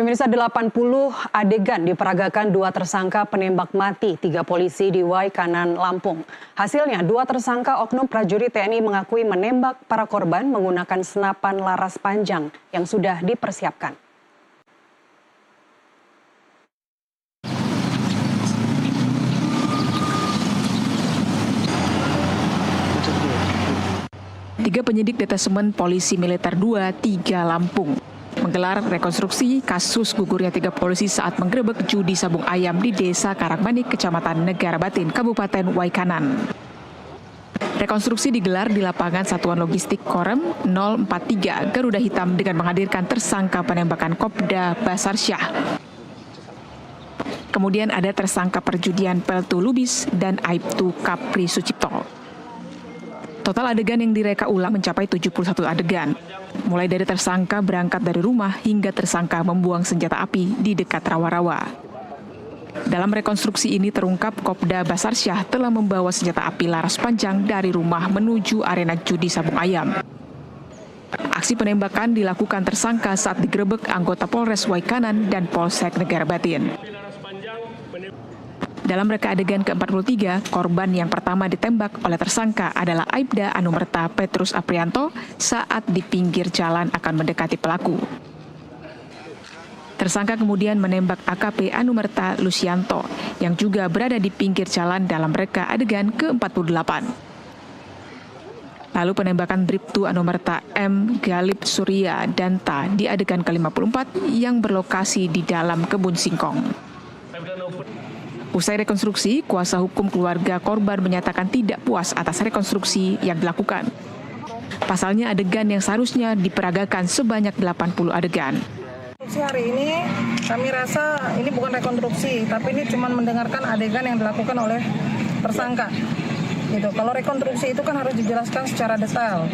Pemirsa, 80 adegan diperagakan dua tersangka penembak mati 3 polisi di Waikanan, Lampung. Hasilnya, 2 tersangka oknum prajurit TNI mengakui menembak para korban menggunakan senapan laras panjang yang sudah dipersiapkan. Tiga penyidik Detesemen Polisi Militer 2, 3 Lampung menggelar rekonstruksi kasus gugurnya 3 polisi saat menggerebek judi sabung ayam di Desa Karangmanik, Kecamatan Negara Batin, Kabupaten Waikanan. Rekonstruksi digelar di lapangan Satuan Logistik Korem 043 Garuda Hitam dengan menghadirkan tersangka penembakan Kopda Basarsyah. Kemudian ada tersangka perjudian Peltu Lubis dan Aibtu Kapri Sucipto. Total adegan yang direka ulang mencapai 71 adegan. Mulai dari tersangka berangkat dari rumah hingga tersangka membuang senjata api di dekat rawa-rawa. Dalam rekonstruksi ini terungkap Kopda Basarsyah telah membawa senjata api laras panjang dari rumah menuju arena judi sabung ayam. Aksi penembakan dilakukan tersangka saat digerebek anggota Polres Waikanan dan Polsek Negara Batin. Dalam reka adegan ke-43, korban yang pertama ditembak oleh tersangka adalah Aibda Anumerta Petrus Aprianto saat di pinggir jalan akan mendekati pelaku. Tersangka kemudian menembak AKP Anumerta Lucianto yang juga berada di pinggir jalan dalam reka adegan ke-48. Lalu penembakan Bribtu Anumerta M. Galib Surya Danta di adegan ke-54 yang berlokasi di dalam kebun singkong. Usai rekonstruksi, kuasa hukum keluarga korban menyatakan tidak puas atas rekonstruksi yang dilakukan. Pasalnya adegan yang seharusnya diperagakan sebanyak 80 adegan. Hari ini kami rasa ini bukan rekonstruksi, tapi ini cuma mendengarkan adegan yang dilakukan oleh tersangka. Gitu. Kalau rekonstruksi itu kan harus dijelaskan secara detail.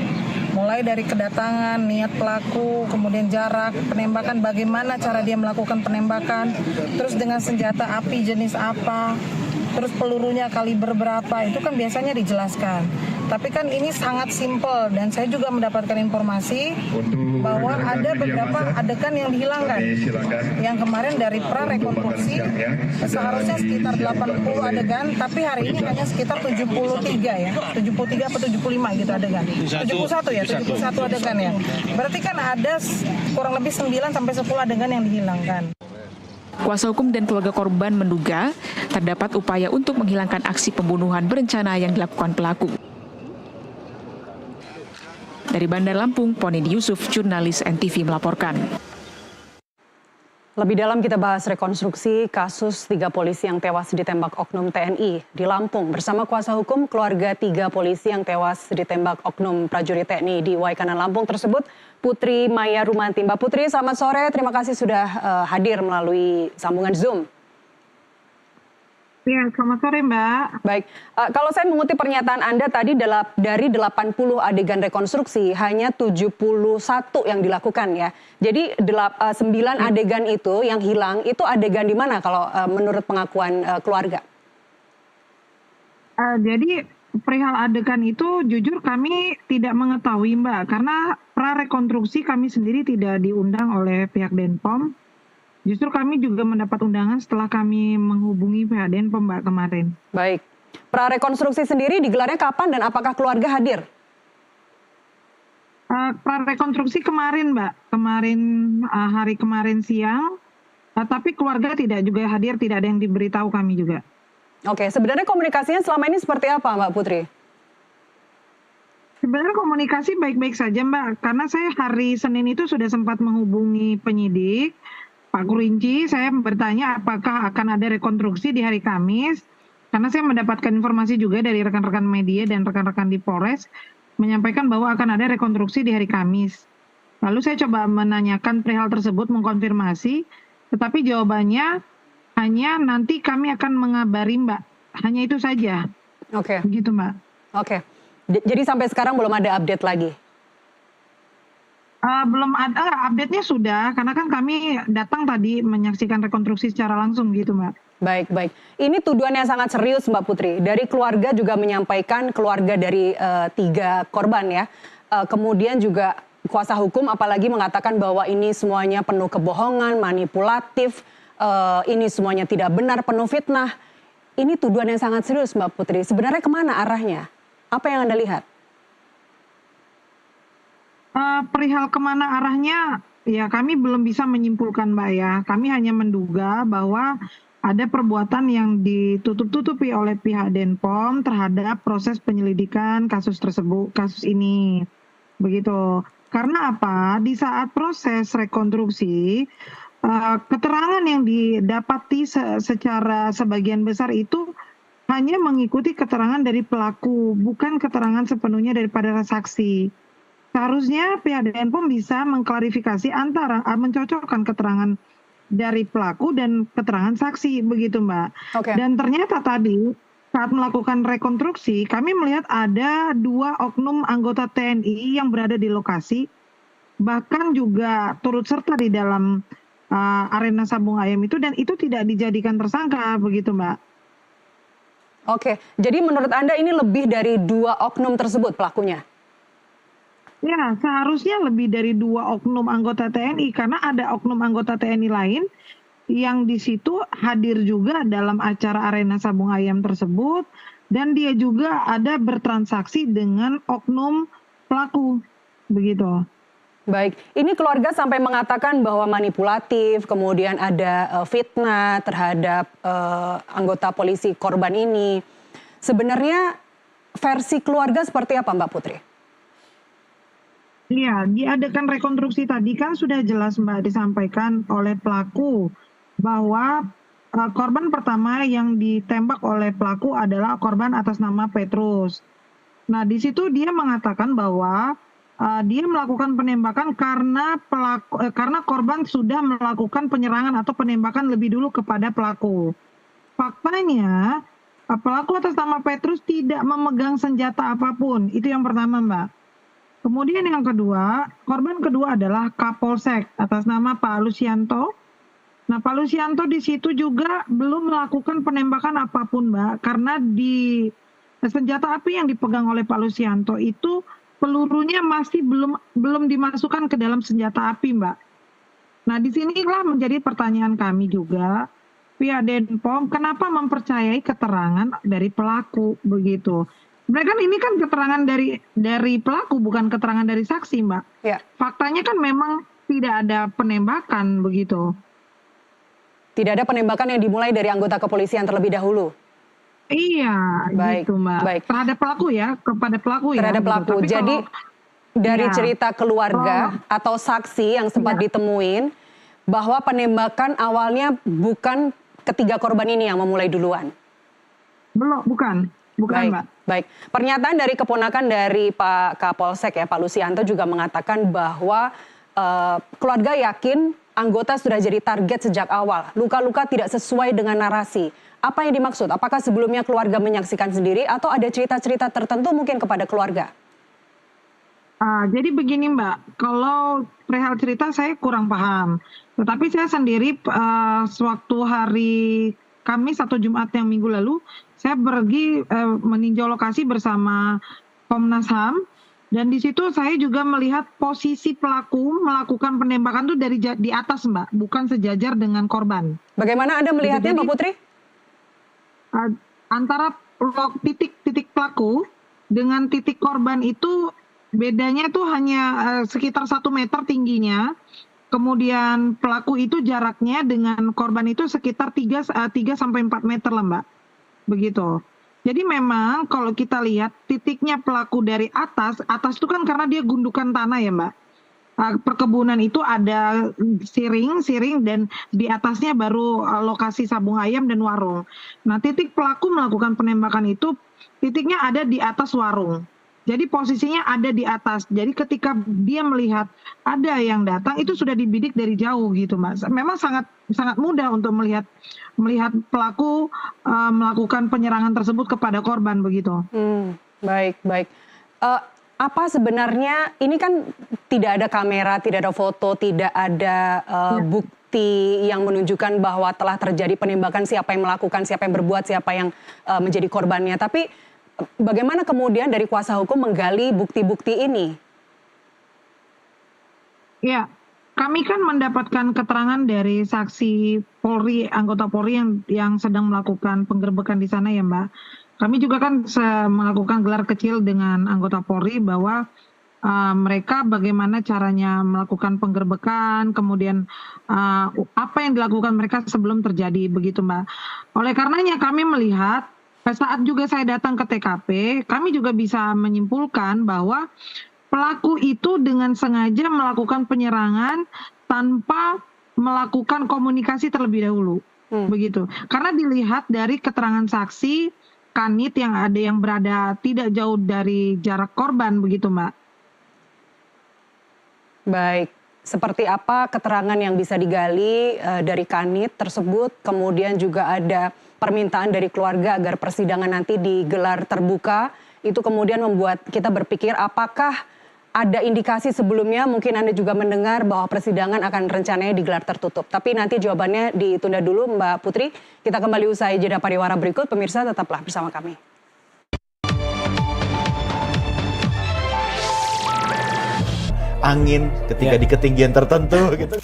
Mulai dari kedatangan, niat pelaku, kemudian jarak, penembakan, bagaimana cara dia melakukan penembakan, terus dengan senjata api jenis apa, terus pelurunya kaliber berapa, itu kan biasanya dijelaskan. Tapi kan ini sangat simpel dan saya juga mendapatkan informasi bahwa ada beberapa adegan yang dihilangkan. Yang kemarin dari pra-rekonstruksi seharusnya sekitar 80 adegan, tapi hari ini hanya sekitar 73 ya. 73 atau 75 gitu adegan. 71 adegan ya. Berarti kan ada kurang lebih 9 sampai 10 adegan yang dihilangkan. Kuasa hukum dan keluarga korban menduga terdapat upaya untuk menghilangkan aksi pembunuhan berencana yang dilakukan pelaku. Dari Bandar Lampung, Ponedi Yusuf, jurnalis NTV melaporkan. Lebih dalam kita bahas rekonstruksi kasus 3 polisi yang tewas ditembak oknum TNI di Lampung. Bersama kuasa hukum keluarga 3 polisi yang tewas ditembak oknum prajurit TNI di Waikanan, Lampung tersebut, Putri Maya Rumanti. Mbak Putri, selamat sore. Terima kasih sudah hadir melalui sambungan Zoom. Ya, selamat sore Mbak. Baik, kalau saya mengutip pernyataan Anda tadi dari 80 adegan rekonstruksi, hanya 71 yang dilakukan ya. Jadi 9 adegan itu yang hilang, itu adegan di mana kalau menurut pengakuan keluarga? Jadi perihal adegan itu jujur kami tidak mengetahui Mbak, karena pra-rekonstruksi kami sendiri tidak diundang oleh pihak Denpom. Justru kami juga mendapat undangan setelah kami menghubungi pihak Denpom Mbak kemarin. Baik, pra-rekonstruksi sendiri digelarnya kapan dan apakah keluarga hadir? Pra-rekonstruksi kemarin Mbak, hari kemarin siang, tapi keluarga tidak juga hadir, tidak ada yang diberitahu kami juga. Oke, sebenarnya komunikasinya selama ini seperti apa Mbak Putri? Sebenarnya komunikasi baik-baik saja Mbak, karena saya hari Senin itu sudah sempat menghubungi penyidik, Pak Kurinci. Saya bertanya apakah akan ada rekonstruksi di hari Kamis, karena saya mendapatkan informasi juga dari rekan-rekan media dan rekan-rekan di Polres, menyampaikan bahwa akan ada rekonstruksi di hari Kamis. Lalu saya coba menanyakan perihal tersebut, mengkonfirmasi, tetapi jawabannya hanya nanti kami akan mengabari Mbak. Hanya itu saja. Oke. Begitu Mbak. Oke. Jadi sampai sekarang belum ada update lagi? Belum ada, update-nya sudah, karena kan kami datang tadi menyaksikan rekonstruksi secara langsung gitu Mbak. Baik, baik. Ini tuduhan yang sangat serius Mbak Putri. Dari keluarga juga menyampaikan, keluarga dari 3 korban ya. Kemudian juga kuasa hukum apalagi mengatakan bahwa ini semuanya penuh kebohongan, manipulatif, ini semuanya tidak benar, penuh fitnah. Ini tuduhan yang sangat serius, Mbak Putri. Sebenarnya kemana arahnya? Apa yang Anda lihat? Perihal kemana arahnya, ya kami belum bisa menyimpulkan, Mbak ya. Kami hanya menduga bahwa ada perbuatan yang ditutup-tutupi oleh pihak Denpom terhadap proses penyelidikan kasus tersebut, kasus ini. Begitu. Karena apa? Di saat proses rekonstruksi, keterangan yang didapati secara sebagian besar itu hanya mengikuti keterangan dari pelaku, bukan keterangan sepenuhnya daripada saksi. Seharusnya pihak Denpom bisa mengklarifikasi antara mencocokkan keterangan dari pelaku dan keterangan saksi, begitu Mbak. Oke. Dan ternyata tadi saat melakukan rekonstruksi, kami melihat ada 2 oknum anggota TNI yang berada di lokasi, bahkan juga turut serta di dalam arena sabung ayam itu, dan itu tidak dijadikan tersangka, begitu Mbak. Oke, jadi menurut Anda ini lebih dari 2 oknum tersebut pelakunya? Ya, seharusnya lebih dari 2 oknum anggota TNI, karena ada oknum anggota TNI lain yang di situ hadir juga dalam acara arena sabung ayam tersebut, dan dia juga ada bertransaksi dengan oknum pelaku, begitu. Baik, ini keluarga sampai mengatakan bahwa manipulatif, kemudian ada fitnah terhadap anggota polisi korban ini. Sebenarnya versi keluarga seperti apa, Mbak Putri? Iya, diadakan rekonstruksi tadi kan sudah jelas Mbak disampaikan oleh pelaku bahwa korban pertama yang ditembak oleh pelaku adalah korban atas nama Petrus. Nah, di situ dia mengatakan bahwa dia melakukan penembakan karena korban sudah melakukan penyerangan atau penembakan lebih dulu kepada pelaku. Faktanya, pelaku atas nama Petrus tidak memegang senjata apapun. Itu yang pertama, Mbak. Kemudian yang kedua, korban kedua adalah Kapolsek atas nama Pak Lusianto. Nah, Pak Lusianto di situ juga belum melakukan penembakan apapun, Mbak, karena di senjata api yang dipegang oleh Pak Lusianto itu pelurunya masih belum dimasukkan ke dalam senjata api, Mbak. Nah, di sinilah menjadi pertanyaan kami juga, pihak Denpom, kenapa mempercayai keterangan dari pelaku begitu? Mereka ini kan keterangan dari pelaku, bukan keterangan dari saksi, Mbak. Ya. Faktanya kan memang tidak ada penembakan begitu. Tidak ada penembakan yang dimulai dari anggota kepolisian terlebih dahulu. Iya, Baik, gitu Mbak. baik. Terhadap pelaku ya, kepada pelaku ya. Terhadap gitu. pelaku. Tapi Jadi dari ya. cerita keluarga atau saksi yang sempat ditemuin bahwa penembakan awalnya bukan ketiga korban ini yang memulai duluan. bukan Baik, Mbak. baik. Pernyataan dari keponakan dari Pak Kapolsek ya, Pak Lusianto juga mengatakan bahwa keluarga yakin anggota sudah jadi target sejak awal. Luka-luka tidak sesuai dengan narasi. Apa yang dimaksud? Apakah sebelumnya keluarga menyaksikan sendiri atau ada cerita-cerita tertentu mungkin kepada keluarga? Jadi begini Mbak, kalau perihal cerita saya kurang paham. Tetapi saya sendiri sewaktu hari Kamis atau Jumat yang minggu lalu, saya pergi meninjau lokasi bersama Komnas HAM, dan di situ saya juga melihat posisi pelaku melakukan penembakan itu dari di atas Mbak, bukan sejajar dengan korban. Bagaimana Anda melihatnya, Jadi, Mbak Putri? Antara titik pelaku dengan titik korban itu bedanya tuh hanya sekitar 1 meter tingginya. Kemudian pelaku itu jaraknya dengan korban itu sekitar 3 sampai 4 meter lah Mbak. Begitu. Jadi memang kalau kita lihat titiknya pelaku dari atas itu kan karena dia gundukan tanah ya Mbak. Perkebunan itu ada siring dan di atasnya baru lokasi sabung ayam dan warung. Nah, titik pelaku melakukan penembakan itu titiknya ada di atas warung. Jadi posisinya ada di atas. Jadi ketika dia melihat ada yang datang itu sudah dibidik dari jauh gitu, Mas. Memang sangat mudah untuk melihat pelaku melakukan penyerangan tersebut kepada korban begitu. Baik. Apa sebenarnya, ini kan tidak ada kamera, tidak ada foto, tidak ada bukti yang menunjukkan bahwa telah terjadi penembakan, siapa yang melakukan, siapa yang berbuat, siapa yang menjadi korbannya. Tapi bagaimana kemudian dari kuasa hukum menggali bukti-bukti ini? Ya, kami kan mendapatkan keterangan dari saksi Polri, anggota Polri yang sedang melakukan penggerbekan di sana ya Mbak. Kami juga kan melakukan gelar kecil dengan anggota Polri bahwa mereka bagaimana caranya melakukan penggerbekan, kemudian apa yang dilakukan mereka sebelum terjadi begitu Mbak. Oleh karenanya kami melihat saat juga saya datang ke TKP, kami juga bisa menyimpulkan bahwa pelaku itu dengan sengaja melakukan penyerangan tanpa melakukan komunikasi terlebih dahulu, begitu. Karena dilihat dari keterangan saksi Kanit yang ada yang berada tidak jauh dari jarak korban, begitu Mbak. Baik, seperti apa keterangan yang bisa digali dari Kanit tersebut, kemudian juga ada permintaan dari keluarga agar persidangan nanti digelar terbuka, itu kemudian membuat kita berpikir apakah ada indikasi sebelumnya mungkin Anda juga mendengar bahwa persidangan akan rencananya digelar tertutup. Tapi nanti jawabannya ditunda dulu Mbak Putri. Kita kembali usai jeda pariwara berikut. Pemirsa tetaplah bersama kami. Angin ketika di ketinggian tertentu gitu.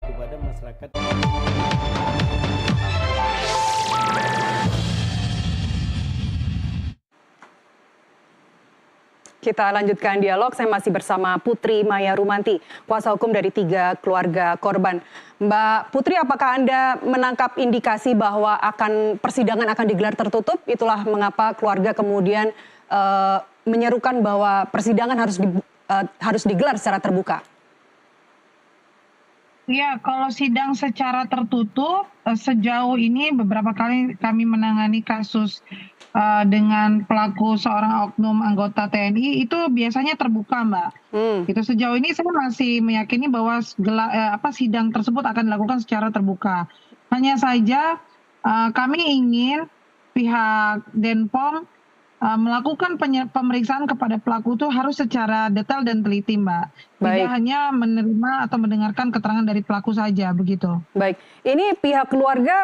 Kepada masyarakat. Kita lanjutkan dialog, saya masih bersama Putri Maya Rumanti, kuasa hukum dari 3 keluarga korban. Mbak Putri, apakah Anda menangkap indikasi bahwa persidangan akan digelar tertutup? Itulah mengapa keluarga kemudian menyerukan bahwa persidangan harus digelar secara terbuka. Ya, kalau sidang secara tertutup, sejauh ini beberapa kali kami menangani kasus dengan pelaku seorang oknum anggota TNI itu biasanya terbuka, Mbak. Itu sejauh ini saya masih meyakini bahwa sidang tersebut akan dilakukan secara terbuka. Hanya saja kami ingin pihak Denpom melakukan pemeriksaan kepada pelaku itu harus secara detail dan teliti, Mbak. Tidak hanya menerima atau mendengarkan keterangan dari pelaku saja, begitu. Baik, ini pihak keluarga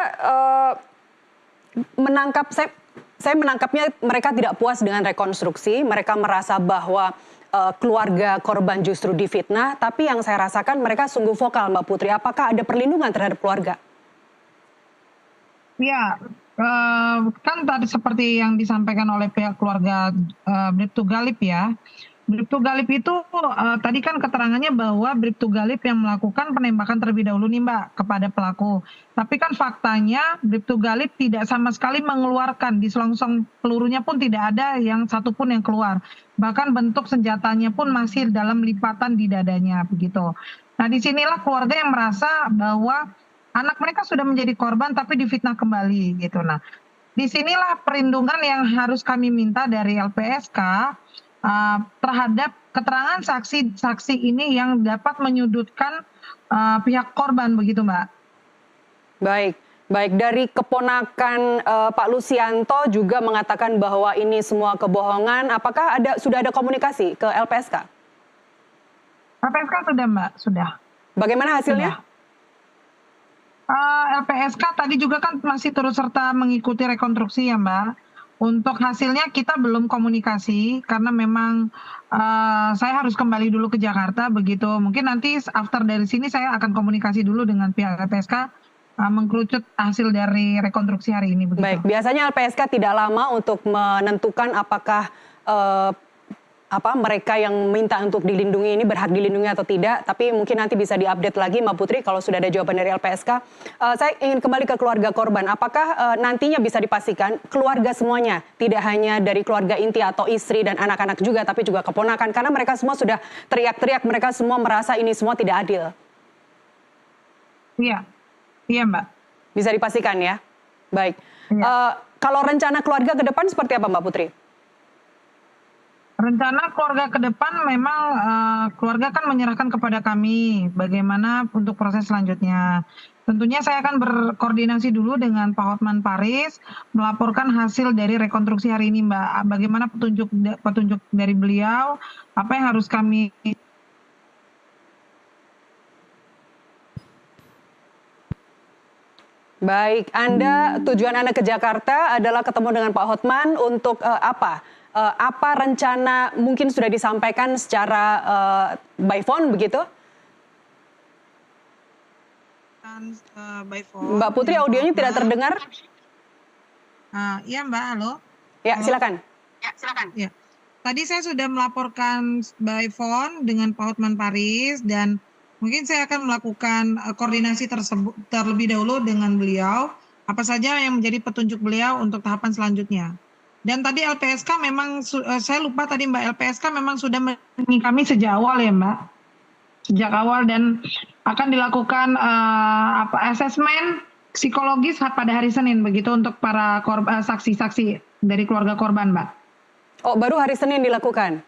saya menangkapnya mereka tidak puas dengan rekonstruksi, mereka merasa bahwa keluarga korban justru difitnah, tapi yang saya rasakan mereka sungguh vokal, Mbak Putri. Apakah ada perlindungan terhadap keluarga? Ya, kan tadi seperti yang disampaikan oleh pihak keluarga Bribtu Galip ya. Bribtu Galip itu tadi kan keterangannya bahwa Bribtu Galip yang melakukan penembakan terlebih dahulu nih Mbak kepada pelaku. Tapi kan faktanya Bribtu Galip tidak sama sekali mengeluarkan, di selongsong pelurunya pun tidak ada yang satupun yang keluar. Bahkan bentuk senjatanya pun masih dalam lipatan di dadanya begitu. Nah disinilah keluarga yang merasa bahwa anak mereka sudah menjadi korban tapi difitnah kembali gitu. Nah, disinilah perlindungan yang harus kami minta dari LPSK terhadap keterangan saksi-saksi ini yang dapat menyudutkan pihak korban begitu, Mbak. Baik, baik dari keponakan Pak Lusianto juga mengatakan bahwa ini semua kebohongan. Apakah sudah ada komunikasi ke LPSK? LPSK sudah, Mbak, sudah. Bagaimana hasilnya? Sudah. LPSK tadi juga kan masih turut serta mengikuti rekonstruksi ya Mbak. Untuk hasilnya kita belum komunikasi karena memang saya harus kembali dulu ke Jakarta begitu. Mungkin nanti after dari sini saya akan komunikasi dulu dengan pihak LPSK mengkerucut hasil dari rekonstruksi hari ini begitu. Baik, biasanya LPSK tidak lama untuk menentukan apakah mereka yang minta untuk dilindungi ini berhak dilindungi atau tidak, tapi mungkin nanti bisa diupdate lagi Mbak Putri kalau sudah ada jawaban dari LPSK. Saya ingin kembali ke keluarga korban, apakah nantinya bisa dipastikan keluarga semuanya, tidak hanya dari keluarga inti atau istri dan anak-anak juga, tapi juga keponakan, karena mereka semua sudah teriak-teriak, mereka semua merasa ini semua tidak adil. Iya, iya Mbak. Bisa dipastikan ya? Baik. Ya. Kalau rencana keluarga ke depan seperti apa Mbak Putri? Rencana keluarga ke depan memang keluarga kan menyerahkan kepada kami bagaimana untuk proses selanjutnya. Tentunya saya akan berkoordinasi dulu dengan Pak Hotman Paris melaporkan hasil dari rekonstruksi hari ini Mbak. Bagaimana petunjuk dari beliau, apa yang harus kami Baik, tujuan Anda ke Jakarta adalah ketemu dengan Pak Hotman untuk apa? Apa rencana mungkin sudah disampaikan secara by phone begitu? By phone. Mbak Putri, audionya tidak terdengar. Iya Mbak, halo. Ya, silakan. Ya. Tadi saya sudah melaporkan by phone dengan Pak Hotman Paris dan mungkin saya akan melakukan koordinasi tersebut terlebih dahulu dengan beliau, apa saja yang menjadi petunjuk beliau untuk tahapan selanjutnya. Dan tadi LPSK memang, saya lupa tadi Mbak, LPSK memang sudah menghubungi kami sejak awal ya Mbak. Sejak awal dan akan dilakukan asesmen psikologis pada hari Senin begitu untuk para saksi-saksi dari keluarga korban Mbak. Oh, baru hari Senin dilakukan?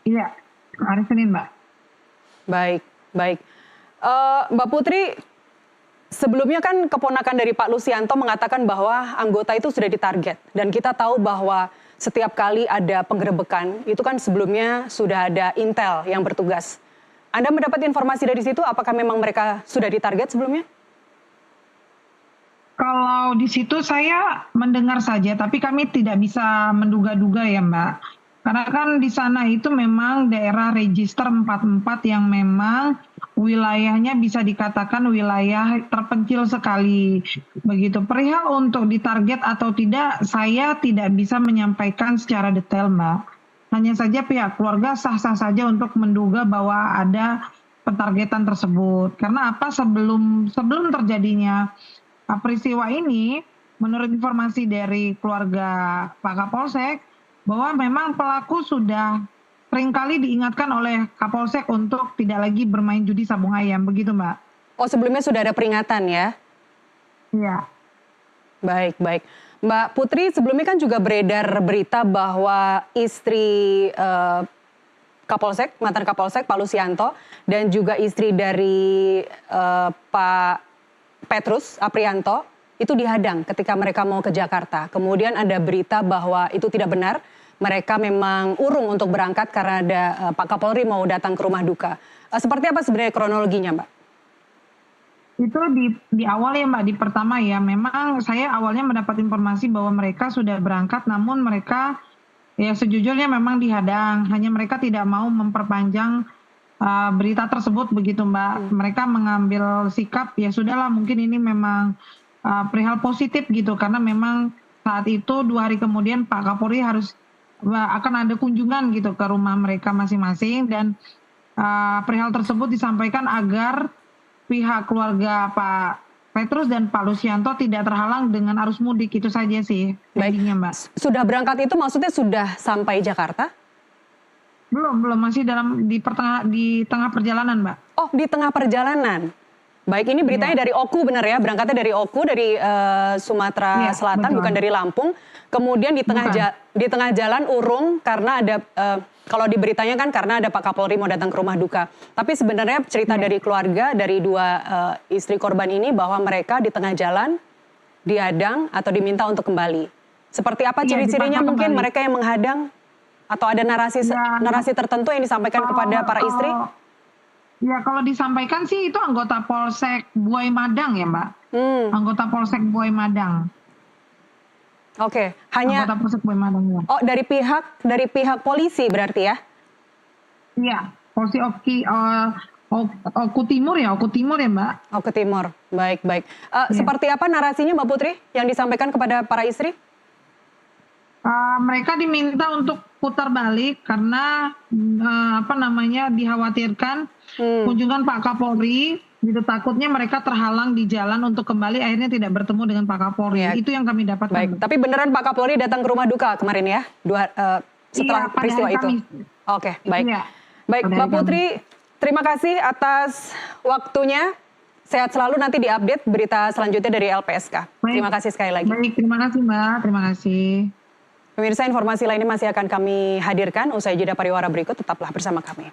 Iya, hari Senin Mbak. Baik, baik. Mbak Putri, sebelumnya kan keponakan dari Pak Lusianto mengatakan bahwa anggota itu sudah ditarget. Dan kita tahu bahwa setiap kali ada penggerebekan, itu kan sebelumnya sudah ada intel yang bertugas. Anda mendapat informasi dari situ, apakah memang mereka sudah ditarget sebelumnya? Kalau di situ saya mendengar saja, tapi kami tidak bisa menduga-duga ya Mbak. Karena kan di sana itu memang daerah register 44 yang memang wilayahnya bisa dikatakan wilayah terpencil sekali. Begitu. Perihal untuk ditarget atau tidak, saya tidak bisa menyampaikan secara detail Mbak. Hanya saja pihak keluarga sah-sah saja untuk menduga bahwa ada pentargetan tersebut. Karena apa, sebelum terjadinya peristiwa ini, menurut informasi dari keluarga Pak Kapolsek, bahwa memang pelaku sudah seringkali diingatkan oleh Kapolsek untuk tidak lagi bermain judi sabung ayam, begitu Mbak? Oh, sebelumnya sudah ada peringatan ya? Iya. Baik, baik. Mbak Putri, sebelumnya kan juga beredar berita bahwa istri Kapolsek, mantan Kapolsek, Pak Lusianto, dan juga istri dari Pak Petrus Aprianto, itu dihadang ketika mereka mau ke Jakarta. Kemudian ada berita bahwa itu tidak benar, mereka memang urung untuk berangkat karena ada Pak Kapolri mau datang ke rumah duka. Seperti apa sebenarnya kronologinya, Mbak? Itu di awal ya Mbak, di pertama ya, memang saya awalnya mendapat informasi bahwa mereka sudah berangkat, namun mereka ya sejujurnya memang dihadang, hanya mereka tidak mau memperpanjang berita tersebut begitu Mbak. Mereka mengambil sikap, ya sudahlah mungkin ini memang perihal positif gitu, karena memang saat itu 2 hari kemudian Pak Kapolri akan ada kunjungan gitu ke rumah mereka masing-masing, dan perihal tersebut disampaikan agar pihak keluarga Pak Petrus dan Pak Lusianto tidak terhalang dengan arus mudik, itu saja sih. Baiknya Mbak. Sudah berangkat itu maksudnya sudah sampai Jakarta? Belum, masih di tengah perjalanan Mbak. Oh, di tengah perjalanan. Baik, ini beritanya dari Oku benar ya? Berangkatnya dari Oku, dari Sumatera Selatan, betul. Bukan dari Lampung. Kemudian di tengah jalan urung karena ada, kalau diberitanya kan karena ada Pak Kapolri mau datang ke rumah duka. Tapi sebenarnya cerita dari keluarga, dari 2 istri korban ini bahwa mereka di tengah jalan dihadang atau diminta untuk kembali. Seperti apa ciri-cirinya mungkin kembali. Mereka yang menghadang? Atau ada narasi tertentu yang disampaikan kepada para istri? Ya, kalau disampaikan sih itu anggota Polsek Buai Madang ya Mbak. Anggota Polsek Buai Madang. Oke, hanya anggota Polsek Buai Madang ya. Oh, dari pihak polisi berarti ya? Iya, Polisi Oku Timur ya Mbak. Oku Timur, baik. Seperti apa narasinya Mbak Putri yang disampaikan kepada para istri? Mereka diminta untuk putar balik karena dikhawatirkan kunjungan Pak Kapolri, gitu, takutnya mereka terhalang di jalan untuk kembali, akhirnya tidak bertemu dengan Pak Kapolri. Ya. Itu yang kami dapatkan. Baik, tapi beneran Pak Kapolri datang ke rumah duka kemarin ya, setelah peristiwa itu. Oke, baik. Iya, baik, Mbak Putri, terima kasih atas waktunya. Sehat selalu, nanti diupdate berita selanjutnya dari LPSK. Baik. Terima kasih sekali lagi. Baik, terima kasih Mbak, terima kasih. Pemirsa, informasi lainnya masih akan kami hadirkan usai jeda pariwara berikut, tetaplah bersama kami.